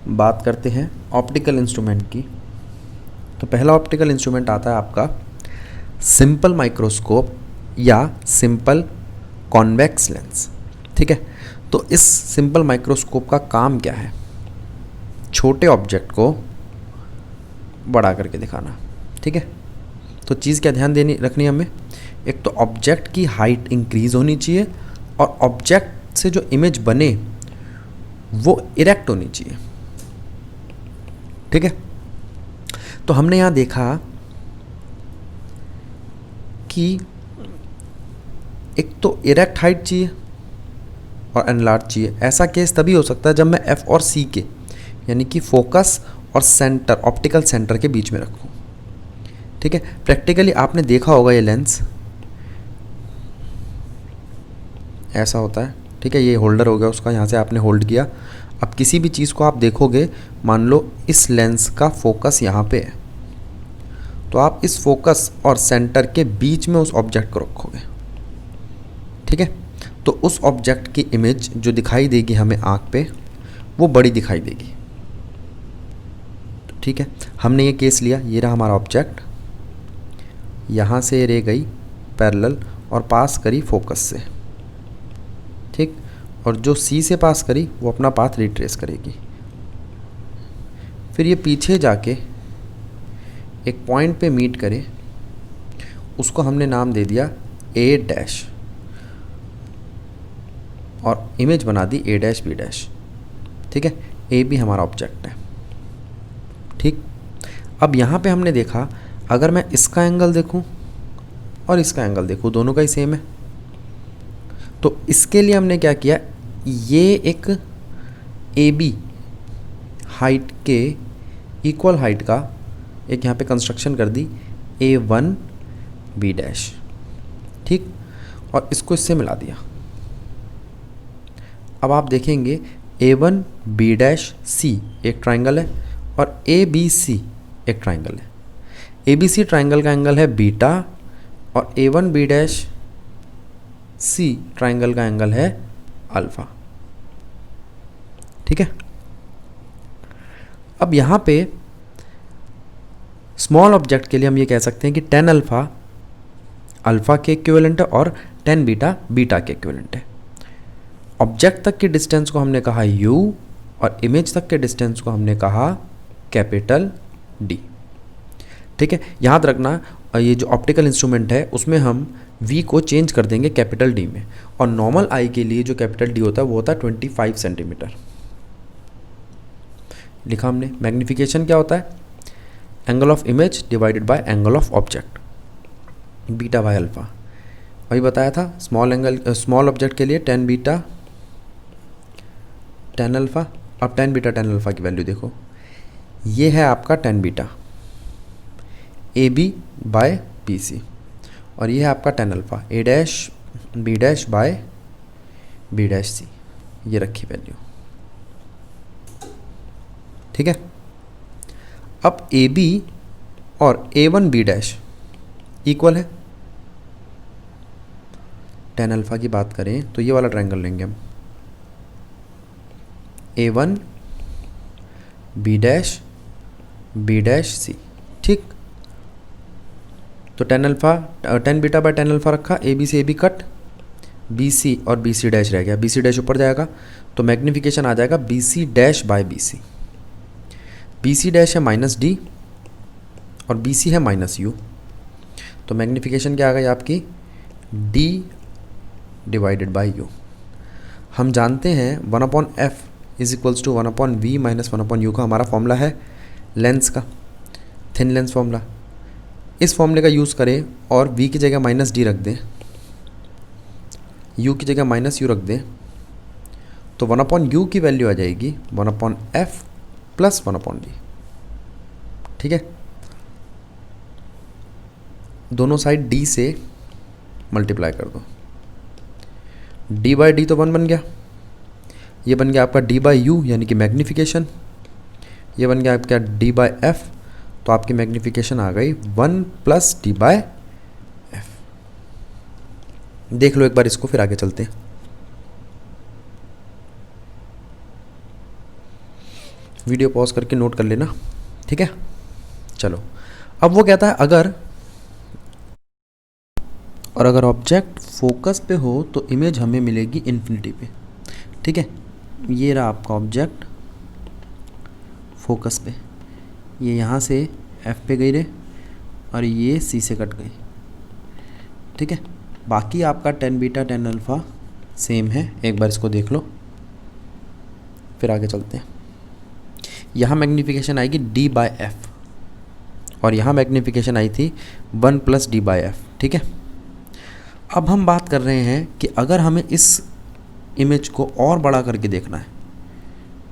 बात करते हैं ऑप्टिकल इंस्ट्रूमेंट की। तो पहला ऑप्टिकल इंस्ट्रूमेंट आता है आपका सिंपल माइक्रोस्कोप या सिंपल कॉन्वेक्स लेंस। ठीक है, तो इस सिंपल माइक्रोस्कोप का काम क्या है? छोटे ऑब्जेक्ट को बड़ा करके दिखाना। ठीक है, तो चीज़ क्या ध्यान देनी रखनी है हमें? एक तो ऑब्जेक्ट की हाइट इंक्रीज होनी चाहिए और ऑब्जेक्ट से जो इमेज बने वो इरेक्ट होनी चाहिए। ठीक है, तो हमने यहाँ देखा कि एक तो इरेक्ट हाइट चाहिए और एनलार्ज चाहिए। ऐसा केस तभी हो सकता है जब मैं एफ और सी के यानी कि फोकस और सेंटर, ऑप्टिकल सेंटर के बीच में रखूँ। ठीक है, प्रैक्टिकली आपने देखा होगा ये लेंस ऐसा होता है। ठीक है, ये होल्डर हो गया उसका, यहाँ से आपने होल्ड किया। अब किसी भी चीज़ को आप देखोगे, मान लो इस लेंस का फोकस यहाँ पे है, तो आप इस फोकस और सेंटर के बीच में उस ऑब्जेक्ट को रखोगे। ठीक है, तो उस ऑब्जेक्ट की इमेज जो दिखाई देगी हमें आँख पे, वो बड़ी दिखाई देगी। ठीक है, हमने ये केस लिया, ये रहा हमारा ऑब्जेक्ट, यहाँ से रे गई पैरेलल और पास करी फोकस से। ठीक, और जो सी से पास करी वो अपना पाथ रिट्रेस करेगी। फिर ये पीछे जाके एक पॉइंट पे मीट करे, उसको हमने नाम दे दिया ए डैश और इमेज बना दी ए डैश बी डैश। ठीक है, ए बी हमारा ऑब्जेक्ट है। ठीक, अब यहाँ पे हमने देखा अगर मैं इसका एंगल देखूँ और इसका एंगल देखूँ, दोनों का ही सेम है। तो इसके लिए हमने क्या किया, ये एक ए बी हाइट के इक्वल हाइट का एक यहाँ पे कंस्ट्रक्शन कर दी A1 B डैश। ठीक, और इसको इससे मिला दिया। अब आप देखेंगे A1 B डैश C एक ट्राइंगल है और ABC एक ट्राइंगल है। ABC ट्राइंगल का एंगल है बीटा और A1 B dash C triangle का एंगल है अल्फ़ा। ठीक है, अब यहाँ पे स्मॉल ऑब्जेक्ट के लिए हम ये कह सकते हैं कि tan अल्फ़ा अल्फ़ा के इक्विवेलेंट है और tan बीटा बीटा के इक्विवेलेंट है। ऑब्जेक्ट तक की डिस्टेंस को हमने कहा u और इमेज तक के डिस्टेंस को हमने कहा कैपिटल D। ठीक है, याद रखना ये जो ऑप्टिकल इंस्ट्रूमेंट है उसमें हम v को चेंज कर देंगे कैपिटल D में, और नॉर्मल आई के लिए जो कैपिटल D होता है वो होता है 25 सेंटीमीटर। लिखा हमने। मैग्नीफिकेशन क्या होता है? Angle of image divided by angle of object, beta by alpha. वही बताया था स्मॉल ऑब्जेक्ट के लिए tan बीटा tan अल्फ़ा। अब tan बीटा tan अल्फ़ा की वैल्यू देखो, ये है आपका tan beta A B by B C, और ये है आपका tan alpha A dash B dash by B dash C. ये रखी वैल्यू। ठीक है, अब ए बी और A1 B डैश इक्वल है। tan अल्फ़ा की बात करें तो ये वाला ट्रायंगल लेंगे हम, A1 B dash B dash C। ठीक, तो tan alpha tan beta by tan alpha रखा, ए बी से A B cut, B C और बी सी डैश रह गया, बी सी डैश ऊपर जाएगा तो मैग्नीफिकेशन आ जाएगा B C dash by B C. B C dash है माइनस डी और बी सी है माइनस यू, तो मैग्नीफिकेशन क्या आ गई आपकी डी डिवाइडेड बाय यू। हम जानते हैं 1/f is equals to 1/v minus 1/u का हमारा फॉर्मूला है लेंस का, थिन लेंस फॉर्मूला। इस फॉर्मूले का यूज़ करें और v की जगह माइनस डी रख दें, u की जगह माइनस यू रख दें, तो 1/u की वैल्यू आ जाएगी 1/f प्लस 1/d। ठीक है, दोनों साइड d से मल्टीप्लाई कर दो, d बाई डी तो 1 बन गया, ये बन गया आपका d बाई यू यानी कि मैग्नीफिकेशन, ये बन गया आपका d बाई एफ, तो आपकी मैग्नीफिकेशन आ गई 1 प्लस डी बाई एफ। देख लो एक बार इसको, फिर आगे चलते हैं। वीडियो पॉज करके नोट कर लेना, ठीक है। चलो, अब वो कहता है अगर ऑब्जेक्ट फोकस पे हो तो इमेज हमें मिलेगी इन्फिनिटी पे, ठीक है। ये रहा आपका ऑब्जेक्ट फोकस पे, ये यहाँ से एफ पे गई रे और ये सी से कट गई, ठीक है। बाकी आपका tan beta tan alpha same है, एक बार इसको देख लो फिर आगे चलते हैं। यहाँ मैग्नीफिकेशन आएगी डी बाई एफ और यहाँ मैग्नीफिकेशन आई थी 1 + d/f, ठीक है। अब हम बात कर रहे हैं कि अगर हमें इस इमेज को और बड़ा करके देखना है,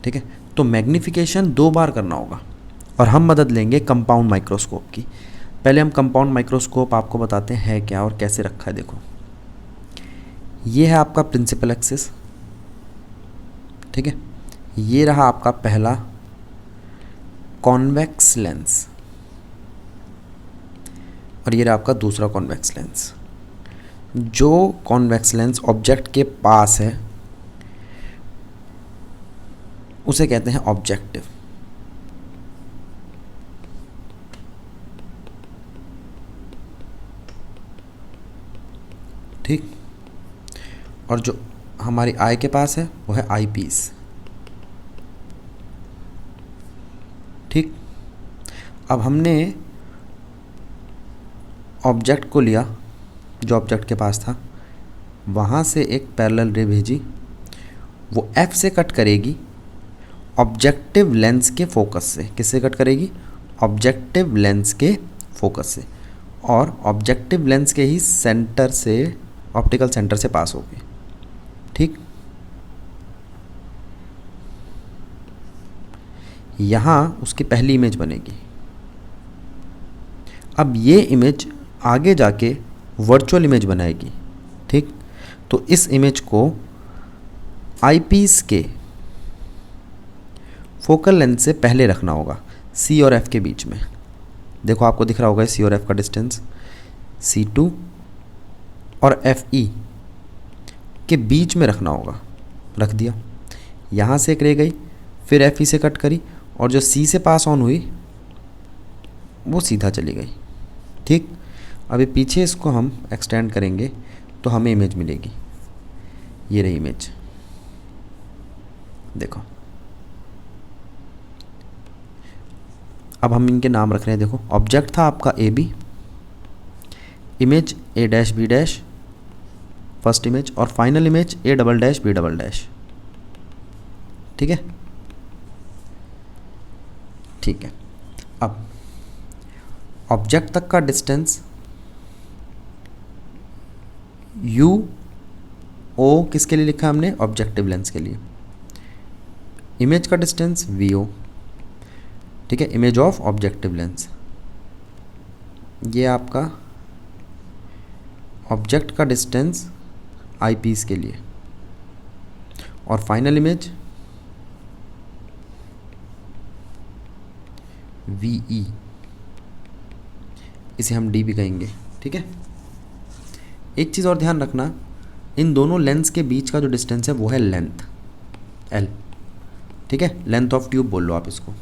ठीक है, तो मैग्नीफिकेशन 2 बार करना होगा और हम मदद लेंगे कंपाउंड माइक्रोस्कोप की। पहले हम कंपाउंड माइक्रोस्कोप आपको बताते हैं क्या और कैसे रखा है। देखो, ये है आपका प्रिंसिपल एक्सिस, ठीक है। ये रहा आपका पहला कॉन्वेक्स लेंस और ये रहा आपका दूसरा कॉन्वेक्स लेंस। जो कॉन्वेक्स लेंस ऑब्जेक्ट के पास है उसे कहते हैं ऑब्जेक्टिव, ठीक। और जो हमारी आई के पास है वो है आई पीस, ठीक। अब हमने ऑब्जेक्ट को लिया जो ऑब्जेक्ट के पास था, वहाँ से एक पैरेलल रे भेजी, वो एफ से कट करेगी ऑब्जेक्टिव लेंस के फोकस से। किससे कट करेगी? ऑब्जेक्टिव लेंस के फोकस से, और ऑब्जेक्टिव लेंस के ही सेंटर से, ऑप्टिकल सेंटर से पास होगी, ठीक। यहाँ उसकी पहली इमेज बनेगी। अब ये इमेज आगे जाके वर्चुअल इमेज बनाएगी, ठीक। तो इस इमेज को आईपीस के फोकल लेंथ से पहले रखना होगा, सी और एफ के बीच में। देखो आपको दिख रहा होगा सी और एफ का डिस्टेंस, C2 और FE के बीच में रखना होगा। रख दिया, यहाँ से एक रह गई, फिर FE से कट करी और जो C से पास ऑन हुई वो सीधा चली गई, ठीक। अभी पीछे इसको हम एक्सटेंड करेंगे तो हमें इमेज मिलेगी, ये रही इमेज। देखो अब हम इनके नाम रख रहे हैं। देखो ऑब्जेक्ट था आपका AB, image A', B', first image, और फाइनल इमेज A', B', ठीक है, ठीक है। अब ऑब्जेक्ट तक का डिस्टेंस UO किसके लिए लिखा है हमने? ऑब्जेक्टिव लेंस के लिए। इमेज का डिस्टेंस VO, ठीक है, इमेज ऑफ ऑब्जेक्टिव लेंस। ये आपका ऑब्जेक्ट का डिस्टेंस आईपीस के लिए, और फाइनल इमेज VE, इसे हम D भी कहेंगे, ठीक है। एक चीज़ और ध्यान रखना, इन दोनों लेंस के बीच का जो डिस्टेंस है वो है लेंथ L, ठीक है। लेंथ ऑफ ट्यूब बोल लो आप इसको।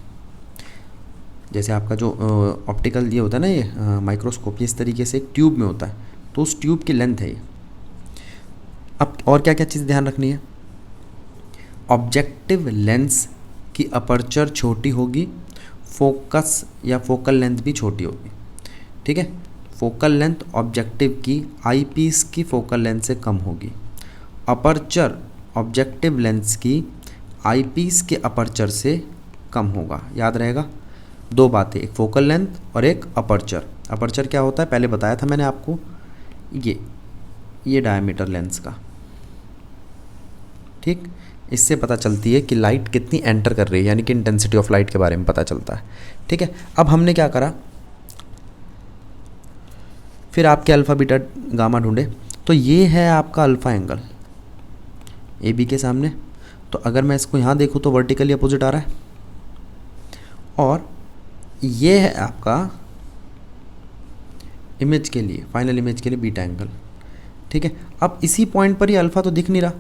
जैसे आपका जो ऑप्टिकल ये होता है ना, ये माइक्रोस्कोप, ये इस तरीके से एक ट्यूब में होता है, तो उस ट्यूब की लेंथ है ये। अब और क्या क्या चीज़ ध्यान रखनी है? ऑब्जेक्टिव लेंस की अपर्चर छोटी होगी, फोकस या फोकल लेंथ भी छोटी होगी, ठीक है। फोकल लेंथ ऑब्जेक्टिव की आईपीस की फोकल लेंथ से कम होगी। अपर्चर ऑब्जेक्टिव लेंस की आईपीस के अपर्चर से कम होगा। याद रहेगा दो बातें, एक फोकल लेंथ और एक अपर्चर। अपर्चर क्या होता है पहले बताया था मैंने आपको, ये डायमीटर लेंस का, ठीक। इससे पता चलती है कि लाइट कितनी एंटर कर रही है, यानी कि इंटेंसिटी ऑफ लाइट के बारे में पता चलता है, ठीक है। अब हमने क्या करा, फिर आपके अल्फ़ा बीटा गामा ढूंढे, तो ये है आपका अल्फ़ा एंगल AB के सामने। तो अगर मैं इसको यहाँ देखूँ तो वर्टिकली अपोजिट आ रहा है, और ये है आपका इमेज के लिए, फाइनल इमेज के लिए बीटा एंगल, ठीक है। अब इसी पॉइंट पर ही अल्फ़ा तो दिख नहीं रहा,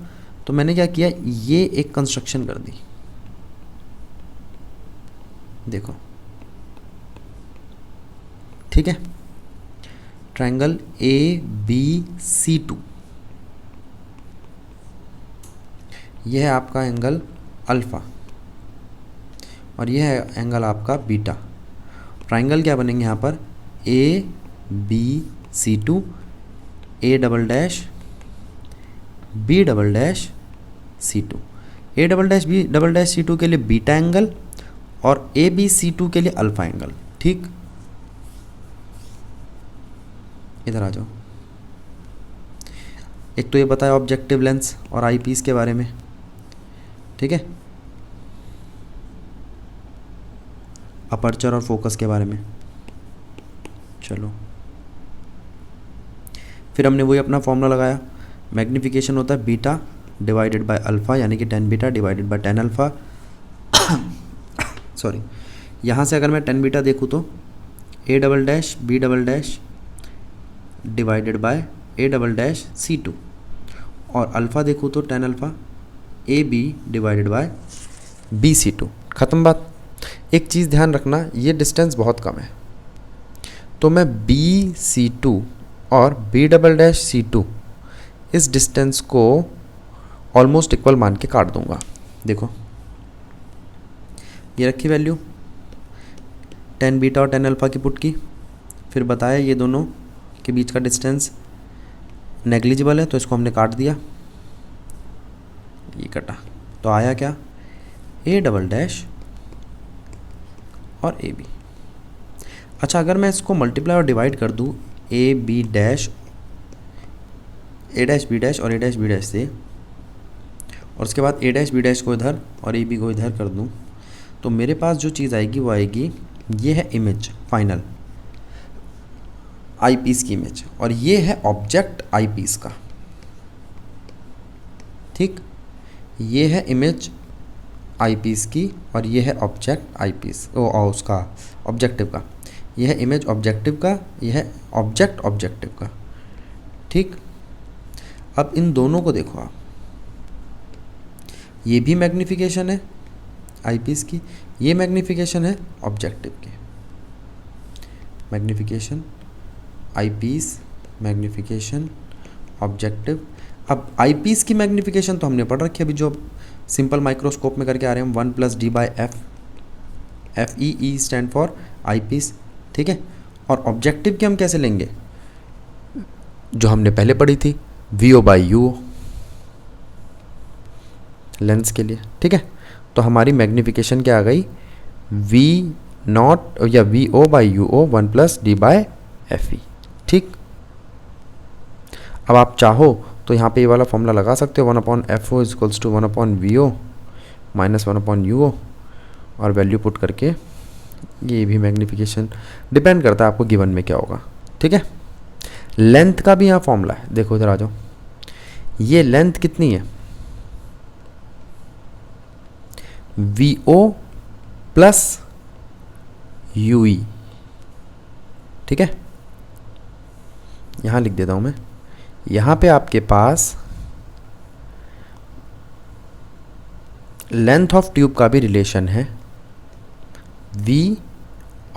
तो मैंने क्या किया, ये एक कंस्ट्रक्शन कर दी, देखो, ठीक है, ट्रायंगल ABC2, यह है आपका एंगल अल्फ़ा और यह है एंगल आपका बीटा। ट्रायंगल क्या बनेंगे यहाँ पर, ABC2, A double dash B double dash C2। A double dash B double dash C2 के लिए बीटा एंगल और ABC2 के लिए अल्फ़ा एंगल। ठीक, इधर आ जाओ। एक तो ये बताया ऑब्जेक्टिव लेंस और आईपीस के बारे में, ठीक है, अपर्चर और फोकस के बारे में। चलो, फिर हमने वही अपना फॉर्मूला लगाया, मैग्नीफिकेशन होता है बीटा डिवाइडेड बाय अल्फ़ा, यानी कि tan beta divided by tan alpha. Sorry, यहाँ से अगर मैं टेन बीटा देखूँ तो A double dash B double dash divided bye A double dash C2, और अल्फ़ा देखूँ तो tan alpha AB divided by BC2। ख़त्म बात। एक चीज़ ध्यान रखना, ये डिस्टेंस बहुत कम है, तो मैं BC2 और B डबल डैश C2 इस डिस्टेंस को ऑलमोस्ट इक्वल मान के काट दूंगा। देखो, ये रखी वैल्यू टेन बीटा और टेन अल्फ़ा की पुट की, फिर बताया ये दोनों के बीच का डिस्टेंस नेग्लिजिबल है तो इसको हमने काट दिया, ये कटा, तो आया क्या, A डबल डैश और AB। अच्छा, अगर मैं इसको मल्टीप्लाई और डिवाइड कर दूँ AB dash A dash B dash और A डैश B डैश से, और उसके बाद A डैश B डैश को इधर और AB को इधर कर दूँ, तो मेरे पास जो चीज़ आएगी वो आएगी, ये है इमेज फाइनल आईपीस की इमेज, और ये है ऑब्जेक्ट आईपीस का। ठीक, ये है इमेज आईपीस की और ये है ऑब्जेक्ट आईपीस उसका ऑब्जेक्टिव का। ये है इमेज ऑब्जेक्टिव का, ये है ऑब्जेक्ट ऑब्जेक्टिव का। ठीक, अब इन दोनों को देखो आप, ये भी मैग्नीफिकेशन है आईपीस की, ये मैग्नीफिकेशन है ऑब्जेक्टिव की। Magnification eyepiece, magnification objective. अब आईपीस की मैग्नीफिकेशन तो हमने पढ़ रखी है अभी, जो सिंपल माइक्रोस्कोप में करके आ रहे हैं हम, 1+D/F, FEE stand for eyepiece. ठीक है, और ऑब्जेक्टिव की हम कैसे लेंगे, जो हमने पहले पढ़ी थी, VO/UO लेंस के लिए। ठीक है, तो हमारी मैग्नीफिकेशन क्या आ गई, V0 या VO/UO 1+D/FE। ठीक, अब आप चाहो तो यहाँ पे ये वाला फॉर्मूला लगा सकते हो, 1/FO = 1/VO - 1/UO, और वैल्यू पुट करके ये भी मैग्नीफिकेशन डिपेंड करता है आपको गिवन में क्या होगा। ठीक है, लेंथ का भी यहाँ फॉर्मूला है, देखो इधर आ जाओ, ये लेंथ कितनी है, VO + UE। ठीक है, यहाँ लिख देता हूँ मैं, यहाँ पे आपके पास लेंथ ऑफ ट्यूब का भी रिलेशन है, V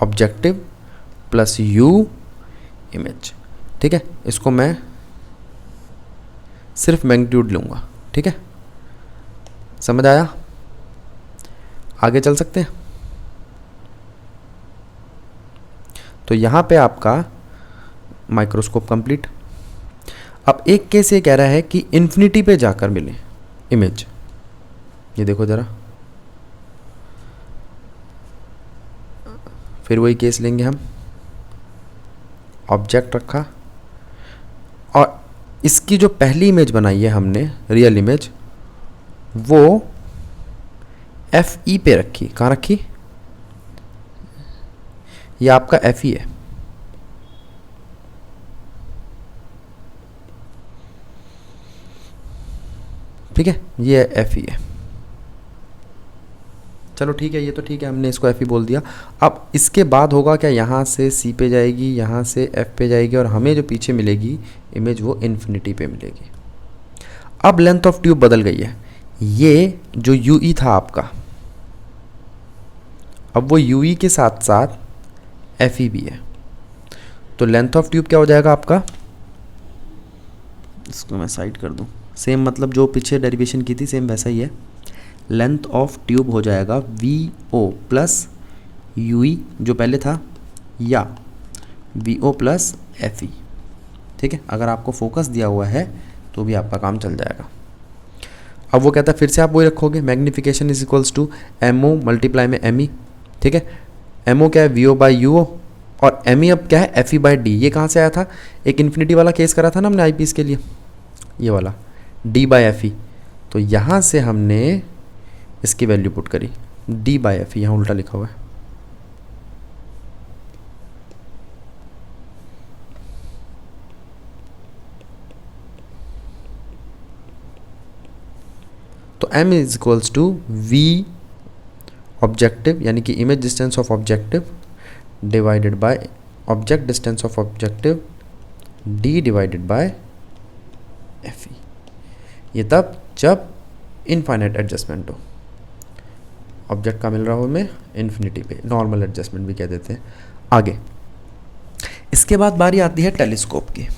ऑब्जेक्टिव + U इमेज। ठीक है, इसको मैं सिर्फ मैग्नीट्यूड लूँगा। ठीक है, समझ आया, आगे चल सकते हैं। तो यहाँ पे आपका माइक्रोस्कोप कंप्लीट। अब एक केस ये कह रहा है कि इन्फिनिटी पे जाकर मिले इमेज, ये देखो ज़रा, फिर वही केस लेंगे हम, ऑब्जेक्ट रखा और इसकी जो पहली इमेज बनाई है हमने रियल इमेज, वो FE पे रखी। कहाँ रखी, ये आपका FE है। ठीक है, ये FE है। चलो ठीक है, ये तो ठीक है, हमने इसको FE बोल दिया। अब इसके बाद होगा क्या, यहाँ से C पे जाएगी, यहाँ से F पे जाएगी, और हमें जो पीछे मिलेगी इमेज वो इन्फिनिटी पे मिलेगी। अब लेंथ ऑफ ट्यूब बदल गई है, ये जो UE था आपका, अब वो यूई के साथ साथ एफई भी है, तो लेंथ ऑफ ट्यूब क्या हो जाएगा आपका, इसको मैं साइड कर दूं, सेम मतलब जो पीछे डेरिवेशन की थी सेम वैसा ही है। लेंथ ऑफ ट्यूब हो जाएगा वी ओ प्लस यूई जो पहले था, या V O plus F E. ठीक है, अगर आपको फोकस दिया हुआ है तो भी आपका काम चल जाएगा। अब वो कहता है फिर से आप वही रखोगे, magnification is equals to M O multiply में एम ई। ठीक है, एम ओ क्या है, V O by U O, और एम ई अब क्या है, एफ ई बाई डी। ये कहाँ से आया था, एक इन्फिनिटी वाला केस करा था ना हमने आई पी एस के लिए, ये वाला डी बाई एफ ई। तो यहाँ से हमने इसकी वैल्यू पुट करी डी बाई एफ ई, यहाँ उल्टा लिखा हुआ है। तो m is equals to v objective यानी कि image distance of objective divided by object distance of objective d divided by F E. ये तब जब इनफाइनाइट एडजस्टमेंट हो, ऑब्जेक्ट का मिल रहा हो हमें इन्फिनिटी पे, नॉर्मल एडजस्टमेंट भी कह देते हैं। आगे इसके बाद बारी आती है टेलीस्कोप की।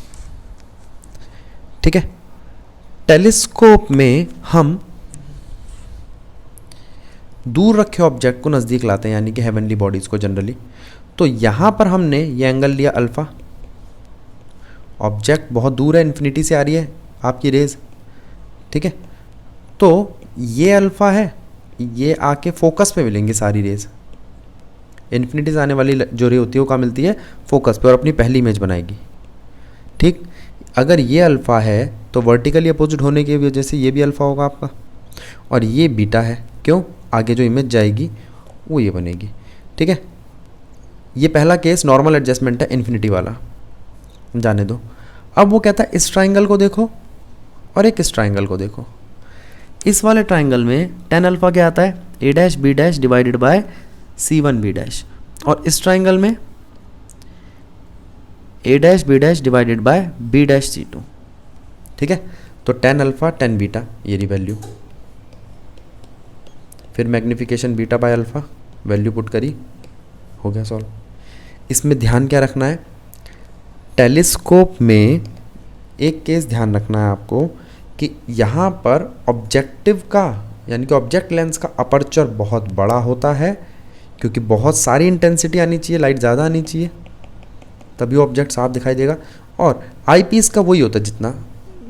ठीक है, टेलीस्कोप में हम दूर रखे ऑब्जेक्ट को नज़दीक लाते हैं, यानी कि हेवनली बॉडीज़ को जनरली। तो यहाँ पर हमने ये एंगल लिया अल्फ़ा, ऑब्जेक्ट बहुत दूर है, इन्फिनिटी से आ रही है आपकी रेज। ठीक है, तो ये अल्फ़ा है, ये आके फोकस पे मिलेंगे सारी रेज। इन्फिनिटी से आने वाली जो रे होती है वो कहाँ मिलती है, फोकस पे, और अपनी पहली इमेज बनाएगी। ठीक, अगर ये अल्फ़ा है तो वर्टिकली अपोजिट होने की वजह से ये भी अल्फ़ा होगा आपका, और ये बीटा है। क्यों, आगे जो इमेज जाएगी वो ये बनेगी। ठीक है, ये पहला केस नॉर्मल एडजस्टमेंट है, इन्फिनिटी वाला, जाने दो। अब वो कहता है इस ट्राइंगल को देखो और एक इस ट्राइंगल को देखो। इस वाले ट्राइंगल में tan अल्फ़ा क्या आता है, A dash B dash divided by C one B dash, और इस ट्राइंगल में A dash B dash divided by B dash C two. ठीक है, तो tan अल्फ़ा tan बीटा, ये रही वैल्यू। फिर magnification beta by alpha, value put करी, हो गया सॉल्व। इसमें ध्यान क्या रखना है, टेलीस्कोप में एक केस ध्यान रखना है आपको कि यहाँ पर ऑब्जेक्टिव का यानी कि ऑब्जेक्ट लेंस का अपर्चर बहुत बड़ा होता है, क्योंकि बहुत सारी इंटेंसिटी आनी चाहिए, लाइट ज़्यादा आनी चाहिए, तभी ऑब्जेक्ट साफ दिखाई देगा। और आईपीस का वही होता है जितना,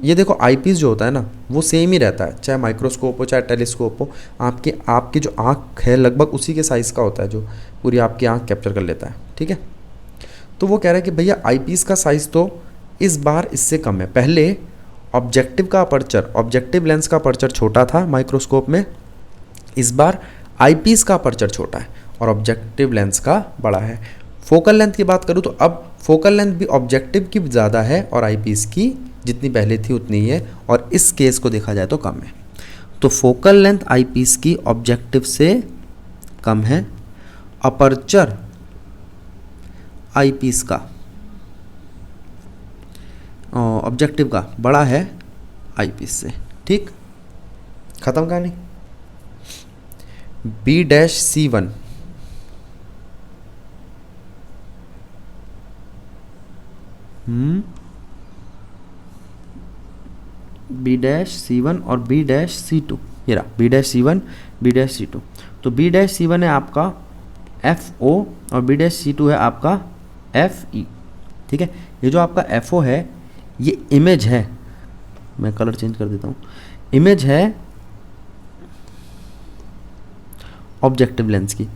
ये देखो आईपीस जो होता है ना वो सेम ही रहता है, चाहे माइक्रोस्कोप हो चाहे टेलीस्कोप हो। आपकी जो आँख है लगभग उसी के साइज़ का होता है, जो पूरी आपकी आँख कैप्चर कर लेता है। ठीक है, तो वो कह रहा है कि भैया आईपीस का साइज़ तो इस बार इससे कम है। पहले ऑब्जेक्टिव का अपर्चर, ऑब्जेक्टिव लेंस का अपर्चर छोटा था माइक्रोस्कोप में, इस बार आईपीस का अपर्चर छोटा है और ऑब्जेक्टिव लेंस का बड़ा है। फोकल लेंथ की बात करूँ तो अब फोकल लेंथ भी ऑब्जेक्टिव की ज़्यादा है और आईपीस की जितनी पहले थी उतनी ही है, और इस केस को देखा जाए तो कम है। तो फोकल लेंथ आईपीस की ऑब्जेक्टिव से कम है, अपर्चर आईपीस का ऑब्जेक्टिव का बड़ा है आईपीस से। ठीक, खत्म कहानी। B dash C one, B dash C one और बी डैश सी टू, ये रहा B dash C one B dash C two. तो बी डैश सी वन है आपका एफ ओ और बी डैश सी टू है आपका एफ ई। ठीक है, ये जो आपका एफ ओ है ये इमेज है, मैं कलर चेंज कर देता हूँ, इमेज है ऑब्जेक्टिव लेंस की,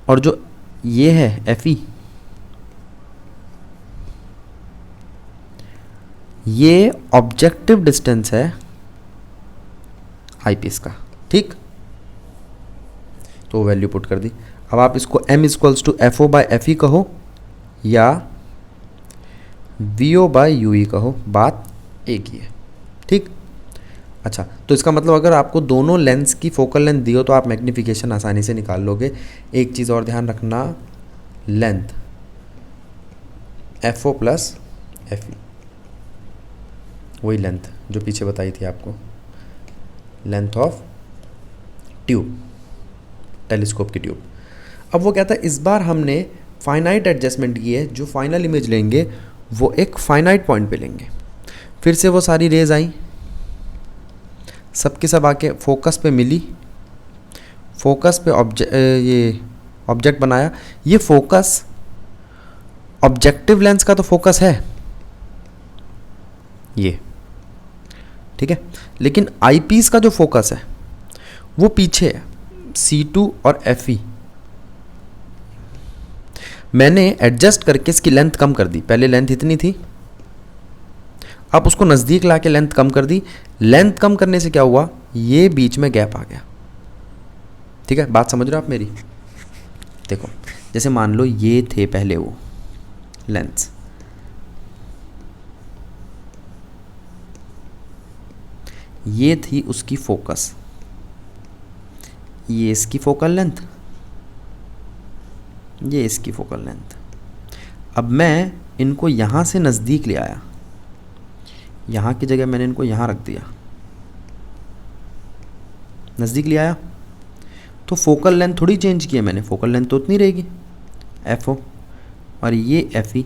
और जो ये है एफ ई ये ऑब्जेक्टिव डिस्टेंस है आईपीस का। ठीक, तो वैल्यू पुट कर दी। अब आप इसको m equals to F O by F E कहो या V O by U E कहो, बात एक ही है। ठीक, अच्छा, तो इसका मतलब अगर आपको दोनों लेंस की फोकल लेंथ दी हो तो आप मैग्नीफिकेशन आसानी से निकाल लोगे। एक चीज़ और ध्यान रखना, length F O plus F E, वही लेंथ जो पीछे बताई थी आपको, लेंथ ऑफ ट्यूब, टेलीस्कोप की ट्यूब। अब वो कहता है इस बार हमने फाइनाइट एडजस्टमेंट की है, जो फाइनल इमेज लेंगे वो एक फाइनाइट पॉइंट पे लेंगे। फिर से वो सारी रेज आई, सबके सब आके फोकस पे मिली, फोकस पे ये ऑब्जेक्ट बनाया। ये फोकस ऑब्जेक्टिव लेंस का तो फोकस है ये, ठीक है, लेकिन आईपीस का जो फोकस है वो पीछे है, C2 और FE। मैंने एडजस्ट करके इसकी लेंथ कम कर दी, पहले लेंथ इतनी थी, अब उसको नज़दीक ला के लेंथ कम कर दी। लेंथ कम करने से क्या हुआ, ये बीच में गैप आ गया। ठीक है, बात समझ रहे हो आप मेरी? देखो जैसे मान लो ये थे पहले वो लेंस, ये थी उसकी फोकस, ये इसकी फोकल लेंथ, ये इसकी फोकल लेंथ। अब मैं इनको यहाँ से नज़दीक ले आया, यहाँ की जगह मैंने इनको यहाँ रख दिया, नज़दीक ले आया, तो फोकल लेंथ थोड़ी चेंज की है मैंने, फोकल लेंथ तो उतनी रहेगी FO, और ये FE।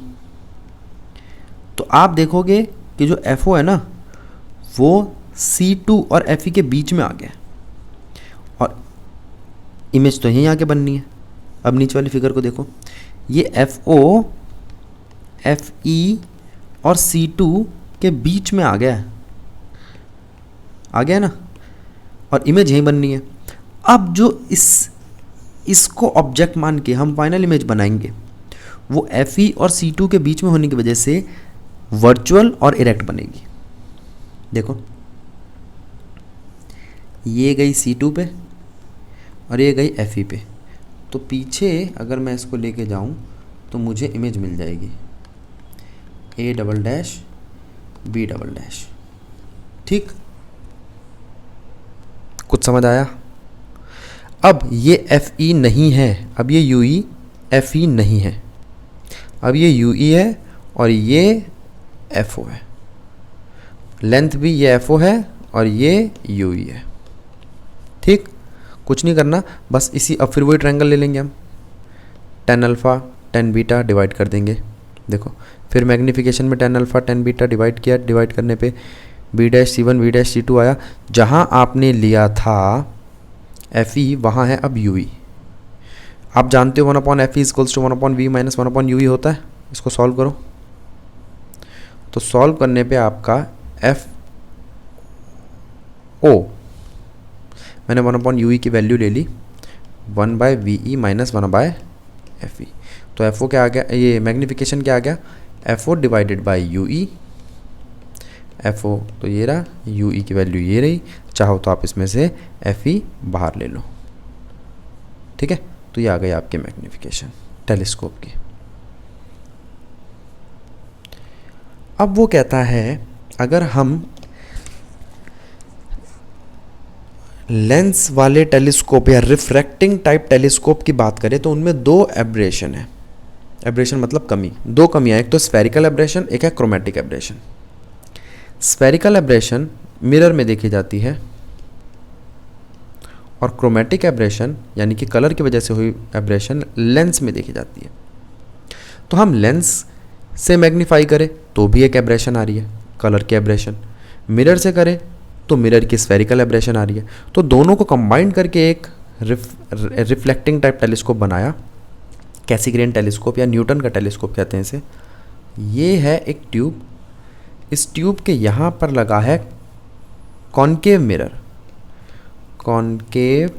तो आप देखोगे कि जो FO है ना वो C2 और FE के बीच में आ गया, और इमेज तो यहीं आके बननी है। अब नीचे वाली फिगर को देखो, ये FO FE और C2 के बीच में आ गया है, आ गया ना, और इमेज यहीं बननी है। अब जो इसको ऑब्जेक्ट मान के हम फाइनल इमेज बनाएंगे वो FE और C2 के बीच में होने की वजह से वर्चुअल और इरेक्ट बनेगी। देखो ये गई C2 पे और ये गई FE पे, तो पीछे अगर मैं इसको लेके जाऊं तो मुझे इमेज मिल जाएगी A''B''। ठीक, कुछ समझ आया? अब ये FE नहीं है, अब ये UE FE नहीं है, अब ये UE है और ये FO है, लेंथ भी ये FO है और ये UE है। ठीक, कुछ नहीं करना, बस इसी, अब फिर वही ट्रायंगल ले लेंगे हम, tan alpha tan beta divide कर देंगे। देखो फिर मैग्नीफिकेशन में tan alpha tan beta divide किया, डिवाइड करने पे B'(C1 B'(C2 आया। जहाँ आपने लिया था FE वहाँ है अब UE। आप जानते हो 1/FE = 1/V - 1/UE होता है। इसको सॉल्व करो, तो सॉल्व करने पे आपका FO, मैंने 1/UE की वैल्यू ले ली 1/VE - 1/FE, तो FO क्या आ गया, ये मैग्नीफिकेशन क्या आ गया, FO divided by UE। FO तो ये रहा, UE की वैल्यू ये रही, चाहो तो आप इसमें से FE बाहर ले लो। ठीक है, तो ये आ गई आपकी मैग्नीफिकेशन टेलीस्कोप की। अब वो कहता है अगर हम लेंस वाले टेलीस्कोप या रिफ्रैक्टिंग टाइप टेलीस्कोप की बात करें तो उनमें दो एब्रेशन है। एब्रेशन मतलब कमी, दो कमियां, एक तो स्फेरिकल एब्रेशन, एक है chromatic aberration. Spherical aberration mirror में देखी जाती है और क्रोमेटिक एब्रेशन यानी कि कलर की वजह से हुई एब्रेशन लेंस में देखी जाती है। तो हम लेंस से मैग्नीफाई करें तो भी एक एब्रेशन आ रही है, कलर की एब्रेशन, मिरर से करें तो मिरर की स्फेरिकल एब्रेशन आ रही है। तो दोनों को कंबाइन करके एक रिफ्लेक्टिंग टाइप टेलीस्कोप बनाया, कैसिग्रेन टेलीस्कोप या न्यूटन का टेलीस्कोप कहते हैं इसे। ये है एक ट्यूब, इस ट्यूब के यहाँ पर लगा है कॉनकेव मिरर, कॉनकेव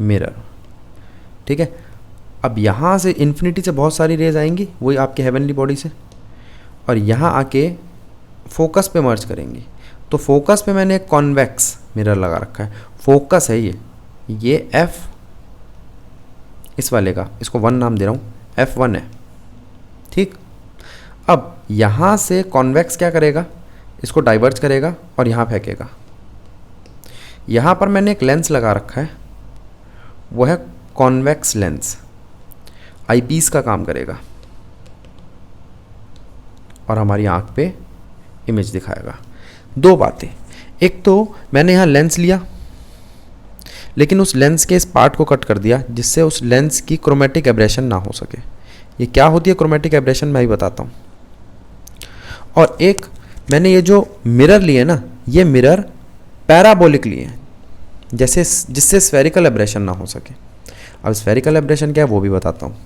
मिरर। ठीक है, अब यहाँ से इन्फिनिटी से बहुत सारी रेज आएंगी, वही आपके हेवनली बॉडी से, और यहाँ आके फोकस पे मर्ज करेंगी। तो फोकस पे मैंने एक कॉन्वेक्स मिरर लगा रखा है, फोकस है ये F इस वाले का, इसको 1 नाम दे रहा हूँ, F1 है। ठीक, अब यहाँ से कॉन्वेक्स क्या करेगा, इसको डाइवर्ज करेगा और यहाँ फेंकेगा। यहाँ पर मैंने एक लेंस लगा रखा है, वो है कॉन्वेक्स लेंस, आईपीस का काम करेगा और हमारी आँख पे इमेज दिखाएगा। दो बातें, एक तो मैंने यहाँ लेंस लिया, लेकिन उस लेंस के इस पार्ट को कट कर दिया जिससे उस लेंस की क्रोमेटिक एब्रेशन ना हो सके। ये क्या होती है क्रोमेटिक एब्रेशन, मैं ही बताता हूँ। और एक मैंने ये जो मिरर लिए ना, ये मिरर पैराबोलिक लिए हैं, जैसे जिससे स्फेरिकल एब्रेशन ना हो सके। अब स्फेरिकल एब्रेशन क्या है वो भी बताता हूँ,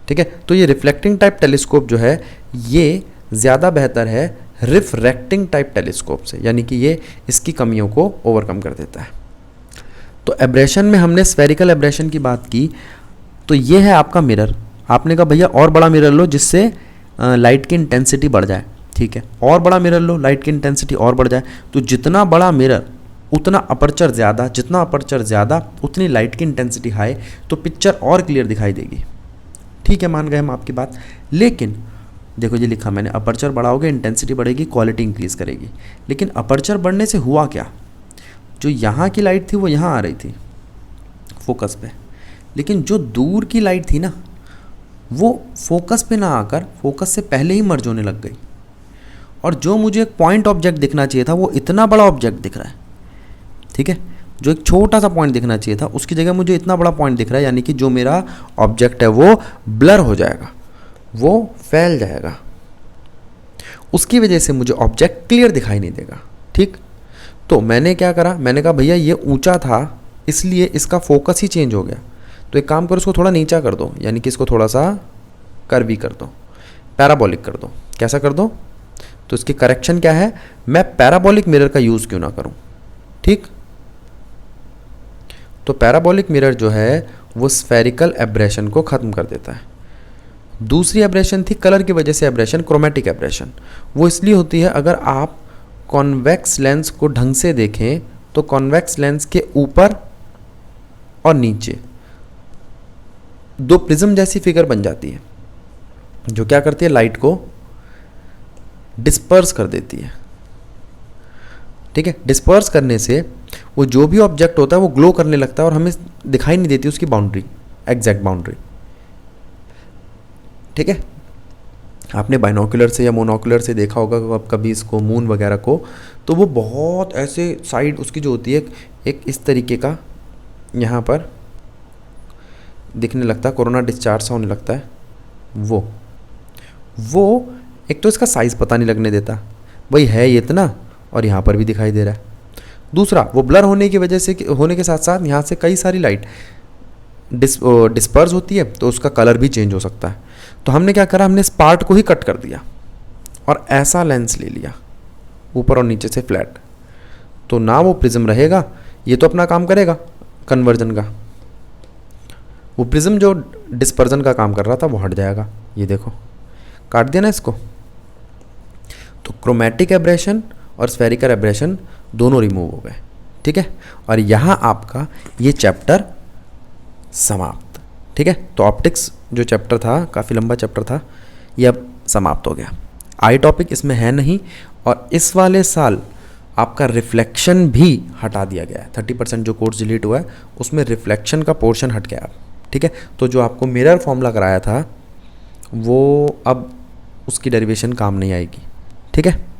ठीक है। तो ये रिफ्लेक्टिंग टाइप टेलीस्कोप जो है ये ज़्यादा बेहतर है रिफ्रैक्टिंग टाइप टेलीस्कोप से, यानी कि ये इसकी कमियों को ओवरकम कर देता है। तो एब्रेशन में हमने स्फेरिकल एब्रेशन की बात की, तो ये है आपका मिरर। आपने कहा भैया और बड़ा मिरर लो जिससे लाइट की इंटेंसिटी बढ़ जाए, ठीक है, और बड़ा मिरर लो, लाइट की इंटेंसिटी और बढ़ जाए। तो जितना बड़ा मिरर उतना अपर्चर ज़्यादा, जितना अपर्चर ज़्यादा उतनी लाइट की इंटेंसिटी हाई, तो पिक्चर और क्लियर दिखाई देगी। ठीक है, मान गए हम आपकी बात। लेकिन देखो ये लिखा मैंने, अपर्चर बढ़ाओगे इंटेंसिटी बढ़ेगी, क्वालिटी इंक्रीज़ करेगी। लेकिन अपर्चर बढ़ने से हुआ क्या, जो यहाँ की लाइट थी वो यहाँ आ रही थी फोकस पे, लेकिन जो दूर की लाइट थी ना वो फोकस पे ना आकर फोकस से पहले ही मर्ज होने लग गई। और जो मुझे एक पॉइंट ऑब्जेक्ट दिखना चाहिए था वो इतना बड़ा ऑब्जेक्ट दिख रहा है, ठीक है। जो एक छोटा सा पॉइंट दिखना चाहिए था उसकी जगह मुझे इतना बड़ा पॉइंट दिख रहा है, यानी कि जो मेरा ऑब्जेक्ट है वो ब्लर हो जाएगा, वो फैल जाएगा। उसकी वजह से मुझे ऑब्जेक्ट क्लियर दिखाई नहीं देगा, ठीक। तो मैंने क्या करा, मैंने कहा भैया ये ऊंचा था इसलिए इसका फोकस ही चेंज हो गया, तो एक काम करो इसको थोड़ा नीचा कर दो, यानी कि इसको थोड़ा सा कर्वी कर दो, पैराबोलिक कर दो। कैसा कर दो, तो इसकी करेक्शन क्या है, मैं पैराबोलिक मिरर का यूज़ क्यों ना करूं, ठीक। तो पैराबोलिक मिरर जो है वो स्फेरिकल एब्रेशन को ख़त्म कर देता है। दूसरी एब्रेशन थी कलर की वजह से एब्रेशन, क्रोमेटिक एब्रेशन। वो इसलिए होती है अगर आप कॉन्वेक्स लेंस को ढंग से देखें तो कॉन्वेक्स लेंस के ऊपर और नीचे दो प्रिज्म जैसी फिगर बन जाती है जो क्या करती है, लाइट को डिस्पर्स कर देती है, ठीक है। डिस्पर्स करने से वो जो भी ऑब्जेक्ट होता है वो ग्लो करने लगता है और हमें दिखाई नहीं देती उसकी बाउंड्री, एग्जैक्ट बाउंड्री, ठीक है। आपने बाइनोकुलर से या मोनोकुलर से देखा होगा कभी इसको, मून वगैरह को, तो वो बहुत ऐसे साइड उसकी जो होती है एक इस तरीके का यहाँ पर दिखने लगता है, कोरोना डिस्चार्ज सा होने लगता है। वो एक तो इसका साइज़ पता नहीं लगने देता, भाई है ये इतना और यहाँ पर भी दिखाई दे रहा है। दूसरा वो ब्लर होने की वजह से, होने के साथ साथ यहाँ से कई सारी लाइट डिस्पर्स होती है तो उसका कलर भी चेंज हो सकता है। तो हमने क्या करा, हमने इस पार्ट को ही कट कर दिया और ऐसा लेंस ले लिया ऊपर और नीचे से फ्लैट, तो ना वो प्रिज्म रहेगा, ये तो अपना काम करेगा कन्वर्जन का, वो प्रिज्म जो डिस्पर्जन का काम कर रहा था वो हट जाएगा। ये देखो काट दिया ना इसको। तो क्रोमेटिक एब्रेशन और स्फेरिकल एब्रेशन दोनों रिमूव हो गए, ठीक है। और यहाँ आपका ये चैप्टर समाप्त, ठीक है। तो ऑप्टिक्स जो चैप्टर था, काफ़ी लंबा चैप्टर था, ये अब समाप्त हो गया। आई टॉपिक इसमें है नहीं, और इस वाले साल आपका रिफ्लेक्शन भी हटा दिया गया है। 30% जो कोर्स डिलीट हुआ है उसमें रिफ्लेक्शन का पोर्शन हट गया, ठीक है। तो जो आपको मिरर फॉर्मूला कराया था वो अब उसकी डेरिवेशन काम नहीं आएगी, ठीक है।